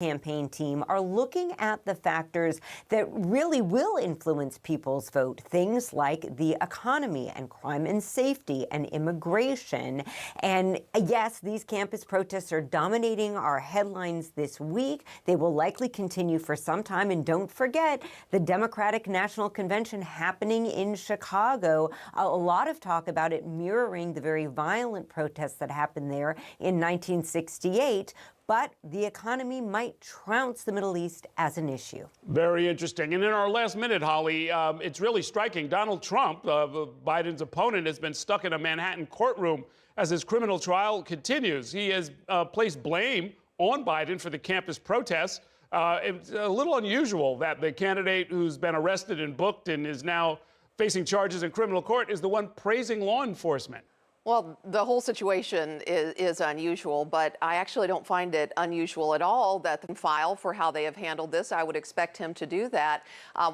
campaign team are looking at the factors that really will influence people's vote, things like the economy and crime and safety and immigration. And yes, these campus protests are dominating our headlines this week. They will likely continue for some time. And don't forget the Democratic National Convention happening in Chicago. A lot of talk about it mirroring the very violent protests that happened there in 1968. But the economy might trounce the Middle East as an issue. Very interesting. And in our last minute, Holly, it's really striking. Donald Trump, Biden's opponent, has been stuck in a Manhattan courtroom as his criminal trial continues. He has placed blame on Biden for the campus protests. It's a little unusual that the candidate who's been arrested and booked and is now facing charges in criminal court is the one praising law enforcement. Well, the whole situation is unusual, but I actually don't find it unusual at all that they file for how they have handled this. I would expect him to do that.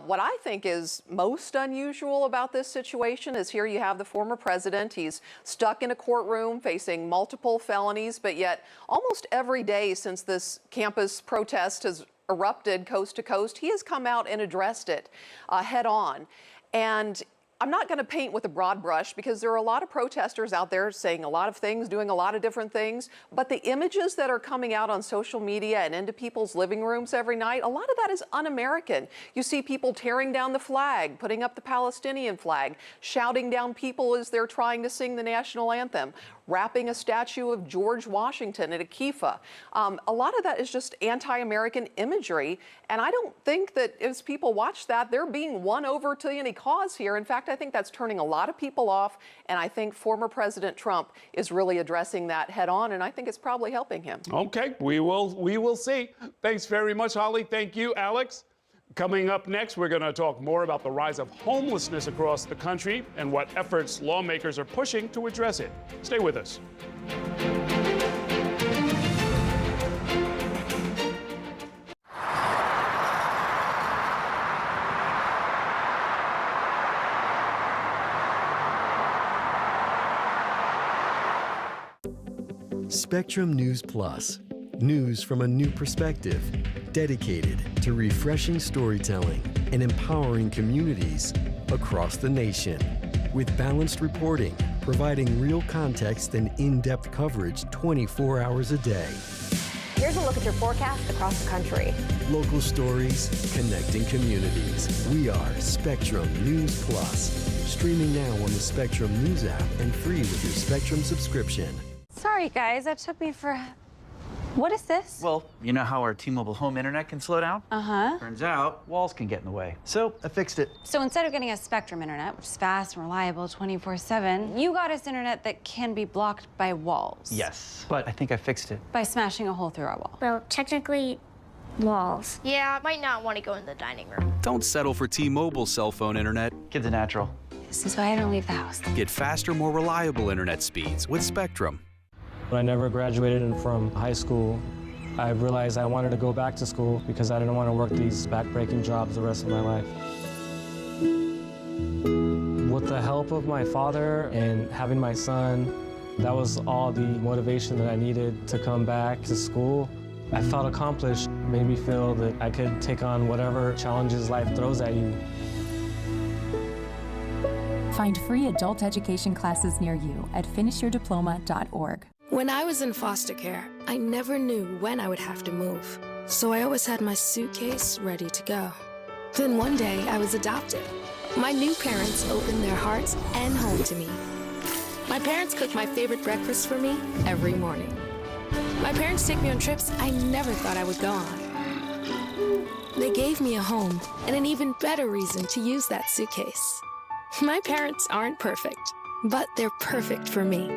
What I think is most unusual about this situation is here you have the former president. He's stuck in a courtroom facing multiple felonies, but yet almost every day since this campus protest has erupted coast to coast, he has come out and addressed it head on. And I'm not going to paint with a broad brush because there are a lot of protesters out there saying a lot of things, doing a lot of different things. But the images that are coming out on social media and into people's living rooms every night, a lot of that is un-American. You see people tearing down the flag, putting up the Palestinian flag, shouting down people as they're trying to sing the national anthem, wrapping a statue of George Washington at a kippah. A lot of that is just anti-American imagery. And I don't think that as people watch that, they're being won over to any cause here. In fact, I think that's turning a lot of people off. And I think former President Trump is really addressing that head on. And I think it's probably helping him. Okay, we will see. Thanks very much, Holly. Thank you, Alex. Coming up next, we're going to talk more about the rise of homelessness across the country and what efforts lawmakers are pushing to address it. Stay with us. Spectrum News Plus. News from a new perspective, dedicated to refreshing storytelling and empowering communities across the nation. With balanced reporting, providing real context and in-depth coverage 24 hours a day. Here's a look at your forecast across the country. Local stories, connecting communities. We are Spectrum News Plus. Streaming now on the Spectrum News app and free with your Spectrum subscription. Sorry, guys, that took me for... What is this? Well, you know how our T-Mobile home internet can slow down? Uh-huh. Turns out, walls can get in the way. So I fixed it. So instead of getting us Spectrum internet, which is fast and reliable 24/7, you got us internet that can be blocked by walls. Yes, but I think I fixed it. By smashing a hole through our wall. Well, technically, walls. Yeah, I might not want to go in the dining room. Don't settle for T-Mobile cell phone internet. Kids are natural. This is why I don't leave the house. Get faster, more reliable internet speeds with Spectrum. When I never graduated from high school, I realized I wanted to go back to school because I didn't want to work these back-breaking jobs the rest of my life. With the help of my father and having my son, that was all the motivation that I needed to come back to school. I felt accomplished, made me feel that I could take on whatever challenges life throws at you. Find free adult education classes near you at finishyourdiploma.org. When I was in foster care, I never knew when I would have to move. So I always had my suitcase ready to go. Then one day, I was adopted. My new parents opened their hearts and home to me. My parents cook my favorite breakfast for me every morning. My parents take me on trips I never thought I would go on. They gave me a home and an even better reason to use that suitcase. My parents aren't perfect, but they're perfect for me.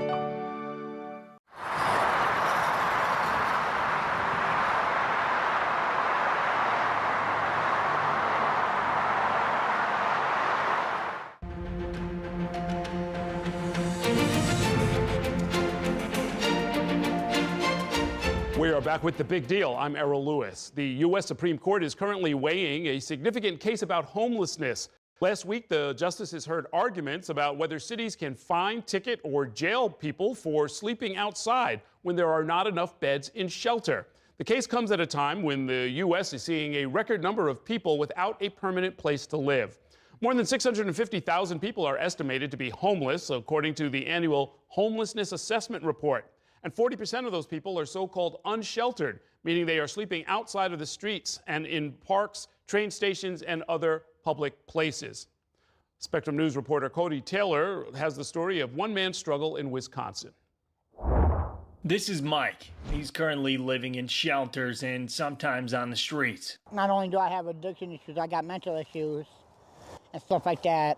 We are back with The Big Deal. I'm Errol Lewis. The U.S. Supreme Court is currently weighing a significant case about homelessness. Last week, the justices heard arguments about whether cities can fine, ticket, or jail people for sleeping outside when there are not enough beds in shelter. The case comes at a time when the U.S. is seeing a record number of people without a permanent place to live. More than 650,000 people are estimated to be homeless, according to the annual Homelessness Assessment Report. And 40% of those people are so-called unsheltered, meaning they are sleeping outside of the streets and in parks, train stations, and other public places. Spectrum News reporter Cody Taylor has the story of one man's struggle in Wisconsin. This is Mike. He's currently living in shelters and sometimes on the streets. Not only do I have addiction issues, I got mental issues and stuff like that.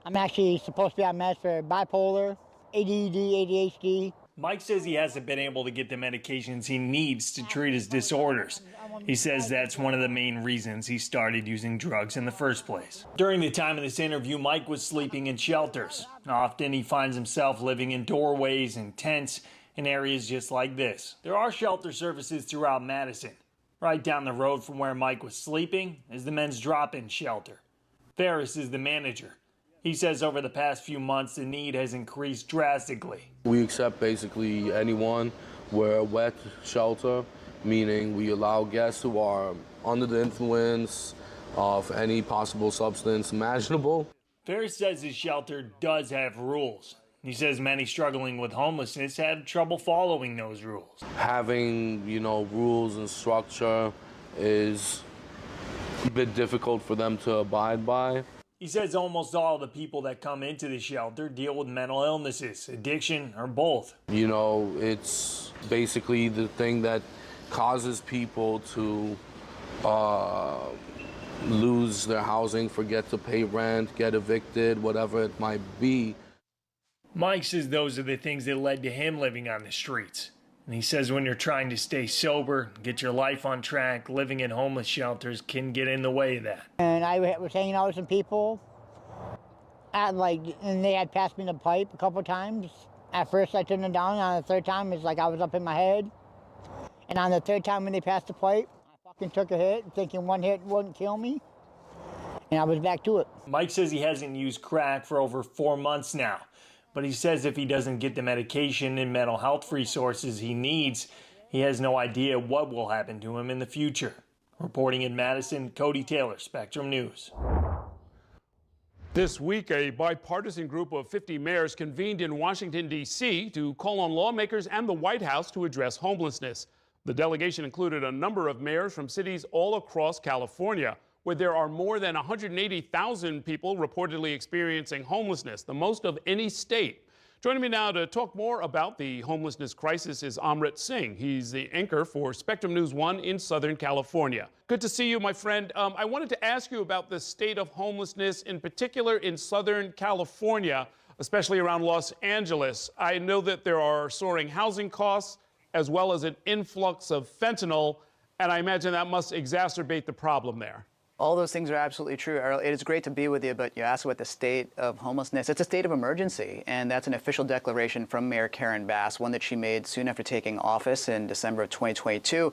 I'm actually supposed to be on meds for bipolar, ADD, ADHD. Mike says he hasn't been able to get the medications he needs to treat his disorders. He says that's one of the main reasons he started using drugs in the first place. During the time of this interview, Mike was sleeping in shelters. Often he finds himself living in doorways and tents in areas just like this. There are shelter services throughout Madison. Right down the road from where Mike was sleeping is the men's drop-in shelter. Ferris is the manager. He says over the past few months, the need has increased drastically. We accept basically anyone. We're a wet shelter, meaning we allow guests who are under the influence of any possible substance imaginable. Ferris says his shelter does have rules. He says many struggling with homelessness have trouble following those rules. Having, rules and structure is a bit difficult for them to abide by. He says almost all the people that come into the shelter deal with mental illnesses, addiction, or both. It's basically the thing that causes people to lose their housing, forget to pay rent, get evicted, whatever it might be. Mike says those are the things that led to him living on the streets. And he says when you're trying to stay sober, get your life on track, living in homeless shelters can get in the way of that. And I was hanging out with some people, and they had passed me the pipe a couple times. At first I turned it down, and on the third time it's like I was up in my head. And on the third time when they passed the pipe, I fucking took a hit, thinking one hit wouldn't kill me. And I was back to it. Mike says he hasn't used crack for over 4 months now. But he says if he doesn't get the medication and mental health resources he needs, he has no idea what will happen to him in the future. Reporting in Madison, Cody Taylor, Spectrum News. This week, a bipartisan group of 50 mayors convened in Washington, D.C. to call on lawmakers and the White House to address homelessness. The delegation included a number of mayors from cities all across California, where there are more than 180,000 people reportedly experiencing homelessness, the most of any state. Joining me now to talk more about the homelessness crisis is Amrit Singh. He's the anchor for Spectrum News 1 in Southern California. Good to see you, my friend. I wanted to ask you about the state of homelessness, in particular in Southern California, especially around Los Angeles. I know that there are soaring housing costs, as well as an influx of fentanyl, and I imagine that must exacerbate the problem there. All those things are absolutely true, Errol. It is great to be with you, but you asked about the state of homelessness. It's a state of emergency, and that's an official declaration from Mayor Karen Bass, one that she made soon after taking office in December of 2022.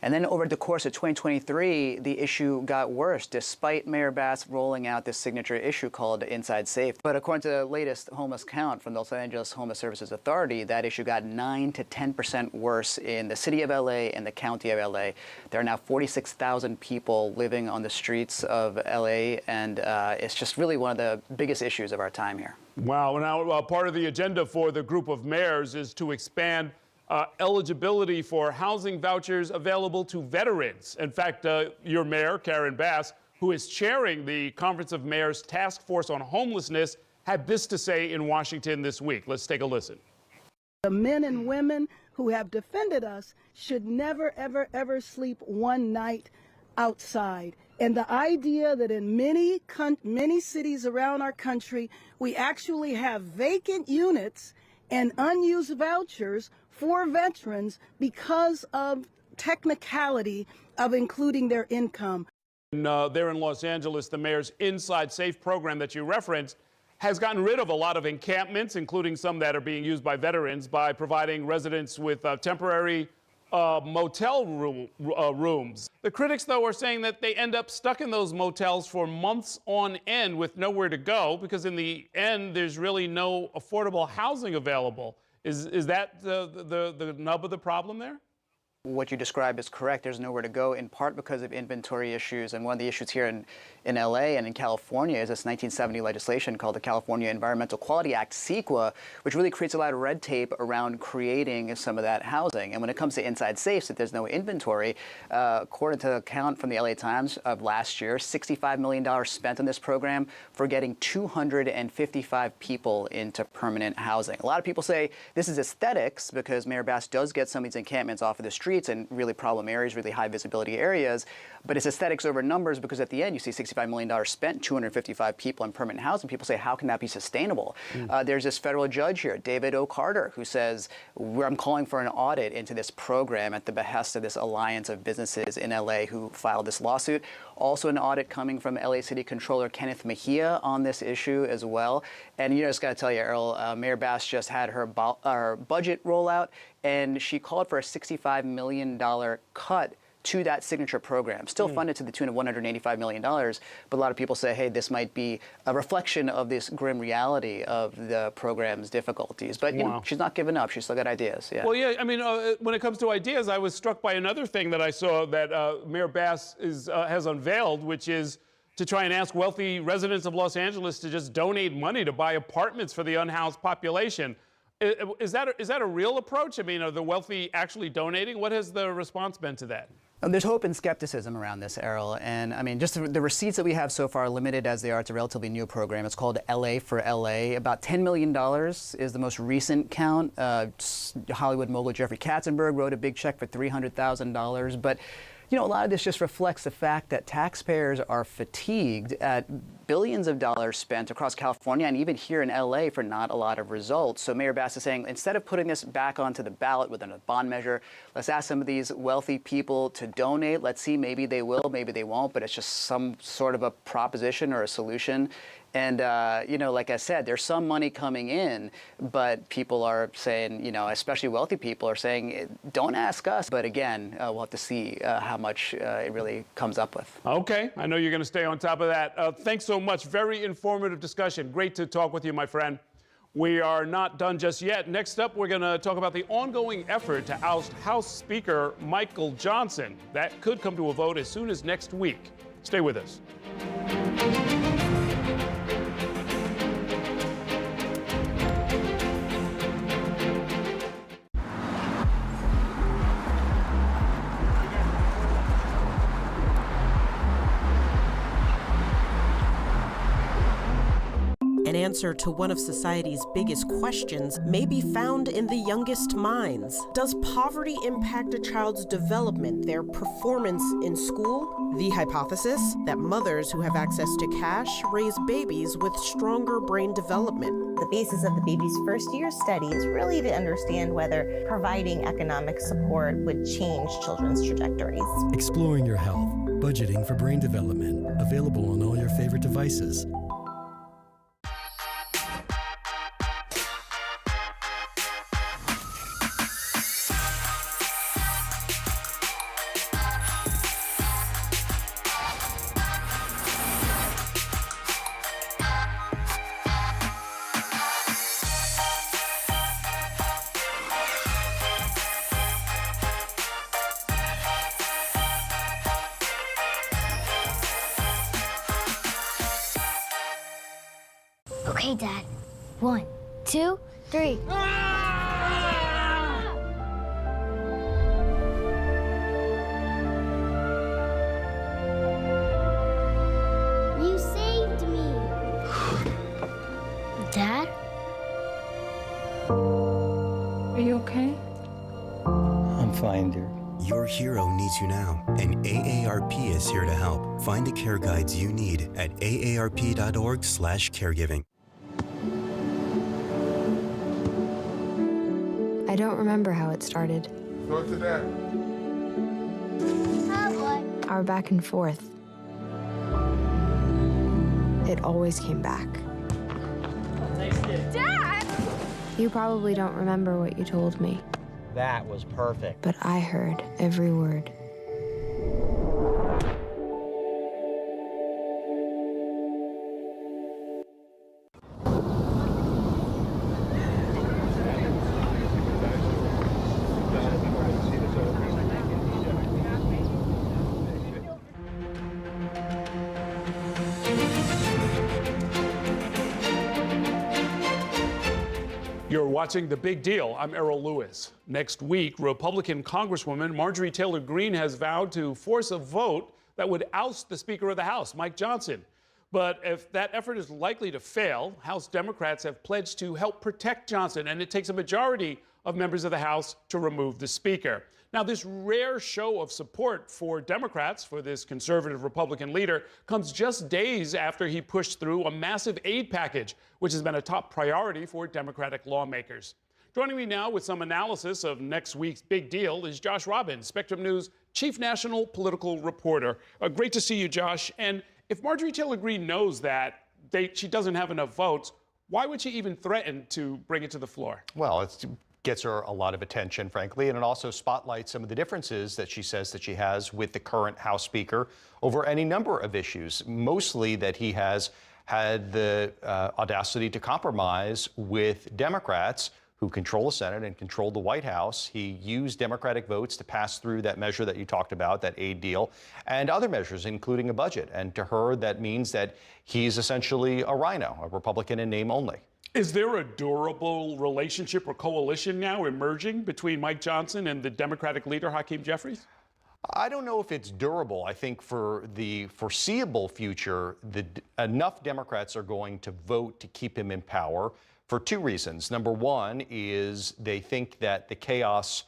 And then over the course of 2023, the issue got worse, despite Mayor Bass rolling out this signature issue called Inside Safe. But according to the latest homeless count from the Los Angeles Homeless Services Authority, that issue got 9 to 10% worse in the city of LA and the county of LA. There are now 46,000 people living on the streets of LA, and it's just really one of the biggest issues of our time here. Wow. Now, part of the agenda for the group of mayors is to expand eligibility for housing vouchers available to veterans. In fact, your mayor, Karen Bass, who is chairing the Conference of Mayors Task Force on Homelessness, had this to say in Washington this week. Let's take a listen. The men and women who have defended us should never, ever, ever sleep one night outside. And the idea that in many cities around our country, we actually have vacant units and unused vouchers for veterans because of technicality of including their income. There in Los Angeles, the mayor's Inside Safe program that you referenced has gotten rid of a lot of encampments, including some that are being used by veterans, by providing residents with temporary motel rooms. The critics, though, are saying that they end up stuck in those motels for months on end with nowhere to go, because in the end, there's really no affordable housing available. Is that the nub of the problem there? What you described is correct. There's nowhere to go, in part because of inventory issues. And one of the issues here in LA and in California is this 1970 legislation called the California Environmental Quality Act, CEQA, which really creates a lot of red tape around creating some of that housing. And when it comes to inside safes, if there's no inventory, according to the count from the LA Times of last year, $65 million spent on this program for getting 255 people into permanent housing. A lot of people say this is aesthetics because Mayor Bass does get some of these encampments off of the streets and really problem areas, really high visibility areas, but it's aesthetics over numbers because at the end you see $65 million spent, 255 people in permanent housing. People say, how can that be sustainable? There's this federal judge here, David O. Carter, who says, I'm calling for an audit into this program at the behest of this alliance of businesses in LA who filed this lawsuit. Also an audit coming from LA City Controller Kenneth Mejia on this issue as well. And you just got to tell you, Errol, Mayor Bass just had her budget rollout, and she called for a $65 million cut to that signature program, still funded to the tune of $185 million. But a lot of people say, hey, this might be a reflection of this grim reality of the program's difficulties. But you know, she's not giving up. She's still got ideas. Yeah. Well, yeah, I mean, when it comes to ideas, I was struck by another thing that I saw that Mayor Bass has unveiled, which is to try and ask wealthy residents of Los Angeles to just donate money to buy apartments for the unhoused population. Is that a real approach? I mean, are the wealthy actually donating? What has the response been to that? There's hope and skepticism around this, Errol. And I mean, just the receipts that we have so far, limited as they are, it's a relatively new program. It's called LA for LA. About $10 million is the most recent count. Hollywood mogul Jeffrey Katzenberg wrote a big check for $300,000. But you know, a lot of this just reflects the fact that taxpayers are fatigued at billions of dollars spent across California and even here in LA for not a lot of results. So Mayor Bass is saying, instead of putting this back onto the ballot with a bond measure, let's ask some of these wealthy people to donate. Let's see, maybe they will, maybe they won't, but it's just some sort of a proposition or a solution. And, you know, like I said, there's some money coming in, but people are saying, you know, especially wealthy people are saying, don't ask us. But again, we'll have to see how much it really comes up with. Okay. I know you're going to stay on top of that. Thanks so much. Very informative discussion. Great to talk with you, my friend. We are not done just yet. Next up, we're going to talk about the ongoing effort to oust House Speaker Michael Johnson. That could come to a vote as soon as next week. Stay with us. An answer to one of society's biggest questions may be found in the youngest minds. Does poverty impact a child's development, their performance in school? The hypothesis that mothers who have access to cash raise babies with stronger brain development. The basis of the baby's first year study is really to understand whether providing economic support would change children's trajectories. Exploring your health, budgeting for brain development, available on all your favorite devices. Okay, Dad. 1, 2, 3. You saved me. Dad? Are you okay? I'm fine, dear. Your hero needs you now, and AARP is here to help. Find the care guides you need at aarp.org/caregiving. I don't remember how it started. Go to that. Our back and forth. It always came back. Dad! You probably don't remember what you told me, That was perfect. but I heard every word. You're watching The Big Deal. I'm Errol Lewis. Next week, Republican Congresswoman Marjorie Taylor Greene has vowed to force a vote that would oust the Speaker of the House, Mike Johnson. But if that effort is likely to fail, House Democrats have pledged to help protect Johnson, and it takes a majority of members of the House to remove the Speaker. Now, this rare show of support for Democrats for this conservative Republican leader comes just days after he pushed through a massive aid package, which has been a top priority for Democratic lawmakers. Joining me now with some analysis of next week's big deal is Josh Robbins, Spectrum News Chief National Political Reporter. Great to see you, Josh. And if Marjorie Taylor Greene knows that she doesn't have enough votes, why would she even threaten to bring it to the floor? Well, it gets her a lot of attention, frankly, and it also spotlights some of the differences that she says that she has with the current House Speaker over any number of issues, mostly that he has had the audacity to compromise with Democrats who control the Senate and control the White House. He used Democratic votes to pass through that measure that you talked about, that aid deal, and other measures, including a budget. And to her, that means that he's essentially a rhino, a Republican in name only. Is there a durable relationship or coalition now emerging between Mike Johnson and the Democratic leader, Hakeem Jeffries? I don't know if it's durable. I think for the foreseeable future, enough Democrats are going to vote to keep him in power for two reasons. Number one is they think that the chaos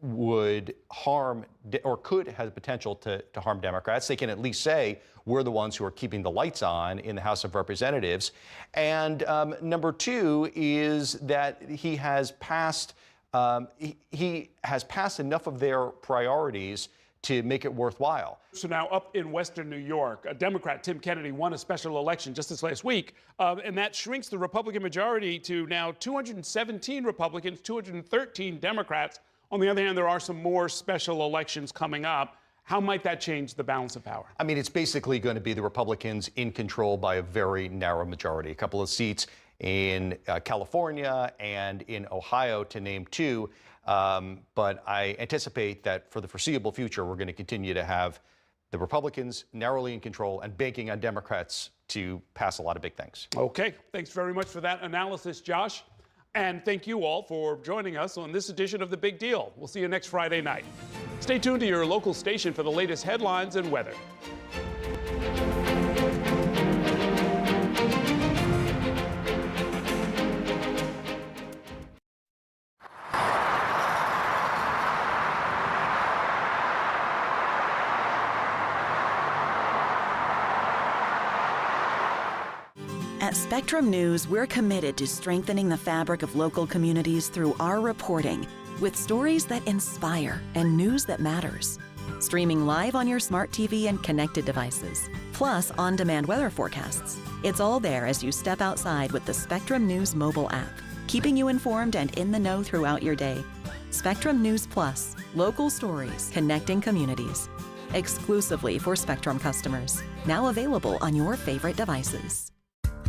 would harm or could have the potential to harm Democrats. They can at least say we're the ones who are keeping the lights on in the House of Representatives. And number two is that he has passed enough of their priorities to make it worthwhile. So now up in Western New York, a Democrat, Tim Kennedy, won a special election just this last week, and that shrinks the Republican majority to now 217 Republicans, 213 Democrats. On the other hand, there are some more special elections coming up. How might that change the balance of power? I mean, it's basically going to be the Republicans in control by a very narrow majority. A couple of seats in California and in Ohio, to name two. But I anticipate that for the foreseeable future, we're going to continue to have the Republicans narrowly in control and banking on Democrats to pass a lot of big things. Okay. Thanks very much for that analysis, Josh. And thank you all for joining us on this edition of The Big Deal. We'll see you next Friday night. Stay tuned to your local station for the latest headlines and weather. At Spectrum News, we're committed to strengthening the fabric of local communities through our reporting, with stories that inspire and news that matters. Streaming live on your smart TV and connected devices, plus on-demand weather forecasts. It's all there as you step outside with the Spectrum News mobile app, keeping you informed and in the know throughout your day. Spectrum News Plus, local stories, connecting communities. Exclusively for Spectrum customers. Now available on your favorite devices.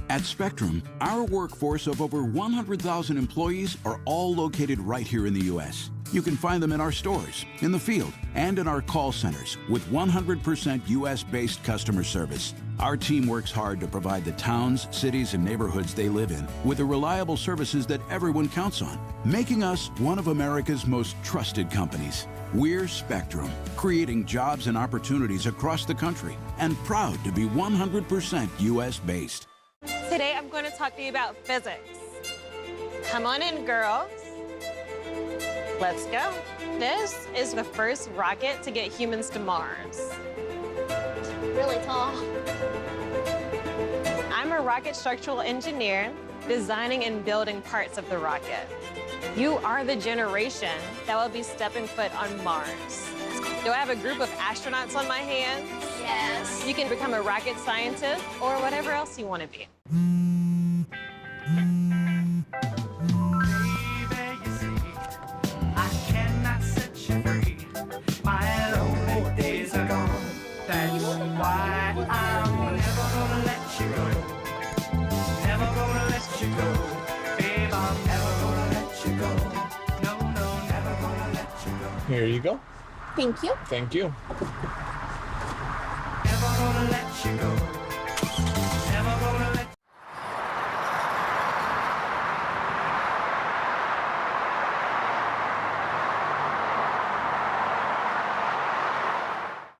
At Spectrum, our workforce of over 100,000 employees are all located right here in the U.S. You can find them in our stores, in the field, and in our call centers with 100% U.S.-based customer service. Our team works hard to provide the towns, cities, and neighborhoods they live in with the reliable services that everyone counts on, making us one of America's most trusted companies. We're Spectrum, creating jobs and opportunities across the country, and proud to be 100% U.S.-based. Today I'm going to talk to you about physics. Come on in, girls. Let's go. This is the first rocket to get humans to Mars. Really tall. I'm a rocket structural engineer, designing and building parts of the rocket. You are the generation that will be stepping foot on Mars. Do I have a group of astronauts on my hands? Yes. You can become a rocket scientist or whatever else you want to be. Here you go. Thank you. Thank you. Never gonna let you go.